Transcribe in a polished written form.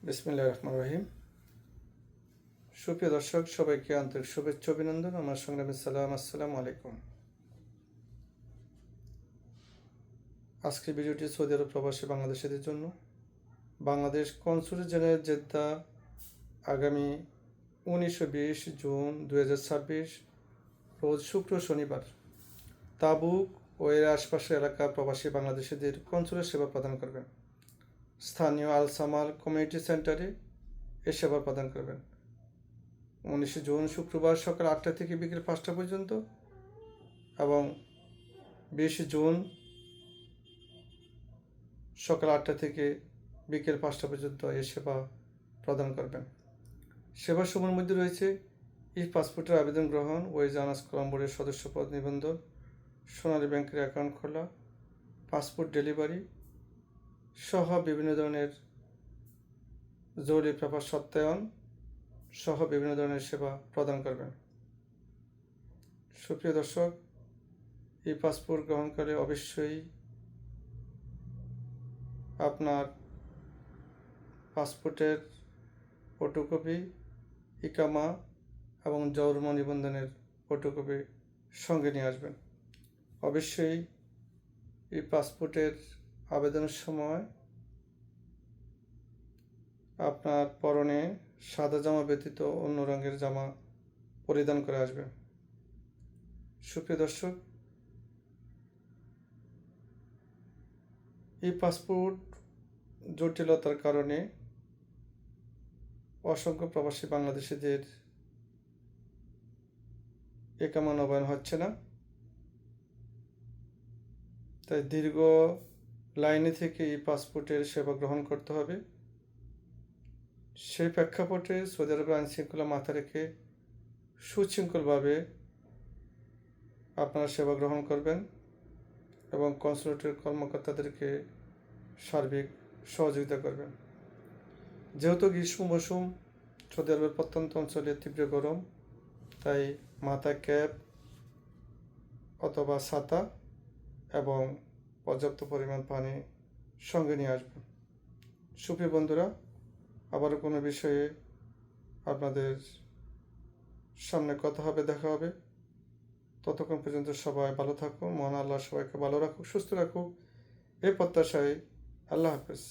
বিসমিল্লাহির রহমানির রহিম। সুপ্রিয় দর্শক, সবাইকে আন্তরিক শুভেচ্ছা অভিনন্দন। আমার সংগ্রামী সালাম, আসসালামু আলাইকুম। আজকের ভিডিওটি সৌদি আরব প্রবাসী বাংলাদেশিদের জন্য। বাংলাদেশ কনসুলেট জেনারেল জেদ্দা আগামী 19-20 জুন 2026 রোজ শুক্র শনিবার তাবুক ও এর আশপাশের এলাকার প্রবাসী বাংলাদেশিদের কনসুলেট সেবা প্রদান করবেন। স্থানীয় আল সামাল কমিউনিটি সেন্টারে এ সেবা প্রদান করবেন। 19 জুন শুক্রবার সকাল 8টা থেকে বিকেল 5টা পর্যন্ত এবং 20 জুন সকাল 8টা থেকে বিকেল 5টা পর্যন্ত এই সেবা প্রদান করবেন। সেবাসমূহের মধ্যে রয়েছে ই পাসপোর্টের আবেদন গ্রহণ, ওয়েজ আর্নার্স কলাম বোর্ডের সদস্যপদ নিবন্ধন, সোনালী ব্যাংকের অ্যাকাউন্ট খোলা, পাসপোর্ট ডেলিভারি সহ বিভিন্ন ধরনের জরুরি পেপার সত্যায়ন সহ বিভিন্ন ধরনের সেবা প্রদান করবেন। সুপ্রিয় দর্শক, এই পাসপোর্ট গ্রহণকালে অবশ্যই আপনার পাসপোর্টের ফটোকপি, ইকামা এবং জন্ম নিবন্ধনের ফটোকপি সঙ্গে নিয়ে আসবেন। অবশ্যই এই পাসপোর্টের আবেদনের সময় আপনার পরনে সাদা জামা ব্যতীত অন্য রঙের জামা পরিধান করে আসবেন। সুপ্রিয় দর্শক, এই পাসপোর্ট জটিলতার কারণে অসংখ্য প্রবাসী বাংলাদেশিদের ইকামা নবায়ন হচ্ছে না। তাই দীর্ঘ লাইনে থেকে এই পাসপোর্টের সেবা গ্রহণ করতে হবে। সেই প্রেক্ষাপটে সৌদি আরবের আইনশৃঙ্খলা মাথা রেখে সুশৃঙ্খলভাবে আপনারা সেবা গ্রহণ করবেন এবং কনসুলেটের কর্মকর্তাদেরকে সার্বিক সহযোগিতা করবেন। যেহেতু গ্রীষ্ম মৌসুম, সৌদি আরবের প্রত্যন্ত অঞ্চলে তীব্র গরম, তাই মাথায় ক্যাপ অথবা ছাতা এবং পর্যাপ্ত পরিমাণ পানি সঙ্গে নিয়ে আসবেন। সুপ্রিয় বন্ধুরা, আবারও কোনো বিষয়ে আপনাদের সামনে কথা হবে, দেখা হবে। ততক্ষণ পর্যন্ত সবাই ভালো থাকুন। মহান আল্লাহ সবাইকে ভালো রাখুক, সুস্থ রাখুক, এই প্রত্যাশায়। আল্লাহ হাফেজ।